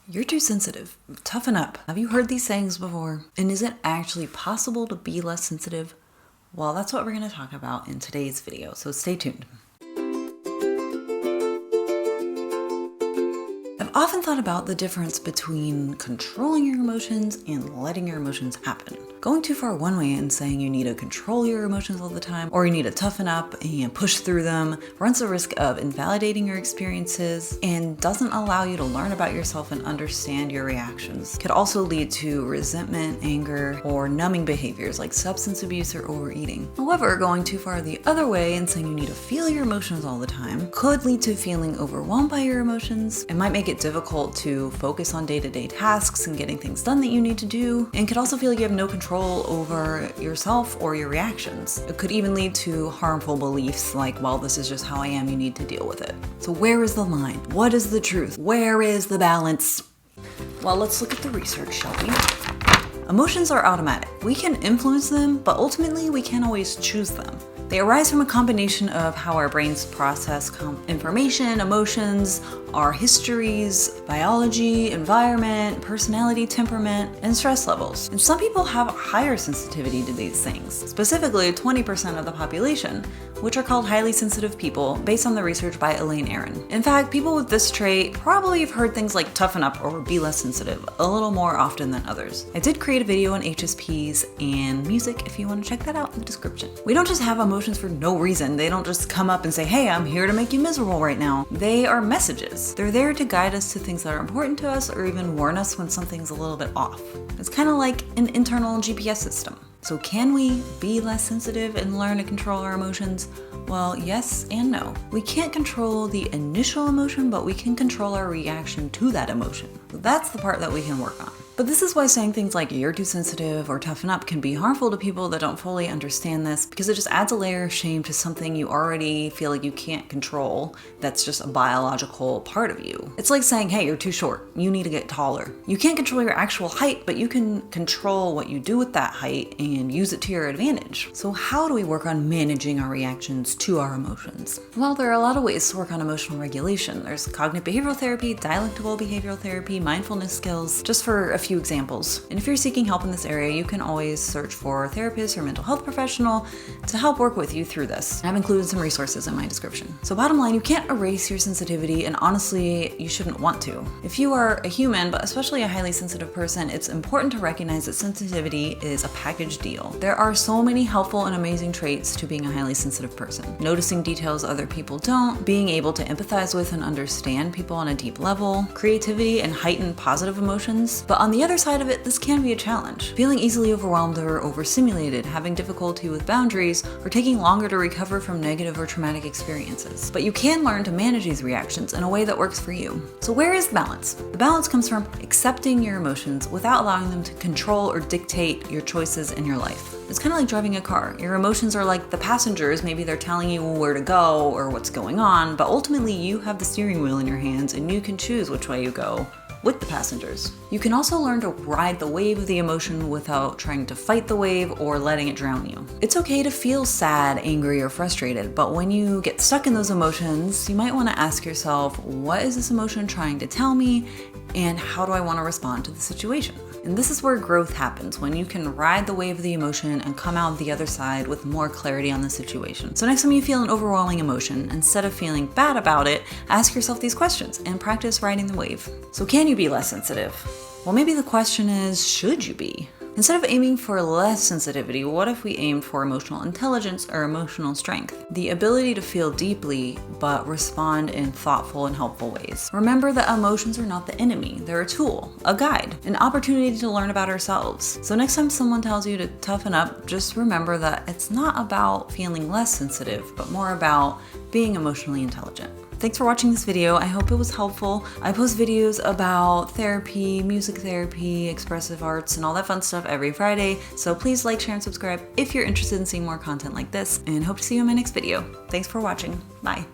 You're too sensitive. Toughen up. Have you heard these sayings before? And is it actually possible to be less sensitive? Well, that's what we're going to talk about in today's video, so stay tuned. I've often thought about the difference between controlling your emotions and letting your emotions happen. Going too far one way and saying you need to control your emotions all the time, or you need to toughen up and push through them, runs the risk of invalidating your experiences and doesn't allow you to learn about yourself and understand your reactions. Could also lead to resentment, anger, or numbing behaviors like substance abuse or overeating. However, going too far the other way and saying you need to feel your emotions all the time could lead to feeling overwhelmed by your emotions. It might make it difficult to focus on day-to-day tasks and getting things done that you need to do, and could also feel like you have no control over yourself or your reactions. It could even lead to harmful beliefs like, well, this is just how I am, you need to deal with it. So where is the line? What is the truth? Where is the balance? Well, let's look at the research, shall we? Emotions are automatic. We can influence them, but ultimately we can't always choose them. They arise from a combination of how our brains process information, emotions, our histories, biology, environment, personality, temperament, and stress levels. And some people have higher sensitivity to these things, specifically 20% of the population, which are called highly sensitive people based on the research by Elaine Aron. In fact, people with this trait probably have heard things like toughen up or be less sensitive a little more often than others. I did create a video on HSPs and music if you want to check that out in the description. We don't just have emotions for no reason. They don't just come up and say, hey, I'm here to make you miserable right now. They are messages. They're there to guide us to things that are important to us or even warn us when something's a little bit off. It's kind of like an internal GPS system. So can we be less sensitive and learn to control our emotions? Well, yes and no. We can't control the initial emotion, but we can control our reaction to that emotion. So that's the part that we can work on. But this is why saying things like you're too sensitive or toughen up can be harmful to people that don't fully understand this, because it just adds a layer of shame to something you already feel like you can't control that's just a biological part of you. It's like saying, hey, you're too short, you need to get taller. You can't control your actual height, but you can control what you do with that height and use it to your advantage. So how do we work on managing our reactions to our emotions? Well, there are a lot of ways to work on emotional regulation. There's cognitive behavioral therapy, dialectical behavioral therapy, mindfulness skills, just for a few examples. And if you're seeking help in this area, you can always search for a therapist or mental health professional to help work with you through this. I've included some resources in my description. So bottom line, you can't erase your sensitivity, and honestly, you shouldn't want to. If you are a human, but especially a highly sensitive person, it's important to recognize that sensitivity is a package deal. There are so many helpful and amazing traits to being a highly sensitive person. Noticing details other people don't, being able to empathize with and understand people on a deep level, creativity and heightened positive emotions. But on the other side of it, this can be a challenge. Feeling easily overwhelmed or overstimulated, having difficulty with boundaries, or taking longer to recover from negative or traumatic experiences. But you can learn to manage these reactions in a way that works for you. So where is the balance? The balance comes from accepting your emotions without allowing them to control or dictate your choices in your life. It's kind of like driving a car. Your emotions are like the passengers. Maybe they're telling you where to go or what's going on, but ultimately you have the steering wheel in your hands and you can choose which way you go with the passengers. You can also learn to ride the wave of the emotion without trying to fight the wave or letting it drown you. It's okay to feel sad, angry, or frustrated, but when you get stuck in those emotions, you might want to ask yourself, what is this emotion trying to tell me, and how do I want to respond to the situation? And this is where growth happens, when you can ride the wave of the emotion and come out the other side with more clarity on the situation. So next time you feel an overwhelming emotion, instead of feeling bad about it, ask yourself these questions and practice riding the wave. So can you be less sensitive? Well, maybe the question is, should you be? Instead of aiming for less sensitivity, what if we aimed for emotional intelligence or emotional strength? The ability to feel deeply, but respond in thoughtful and helpful ways. Remember that emotions are not the enemy. They're a tool, a guide, an opportunity to learn about ourselves. So next time someone tells you to toughen up, just remember that it's not about feeling less sensitive, but more about being emotionally intelligent. Thanks for watching this video. I hope it was helpful. I post videos about therapy, music therapy, expressive arts, and all that fun stuff every Friday. So please like, share, and subscribe if you're interested in seeing more content like this, and hope to see you in my next video. Thanks for watching. Bye.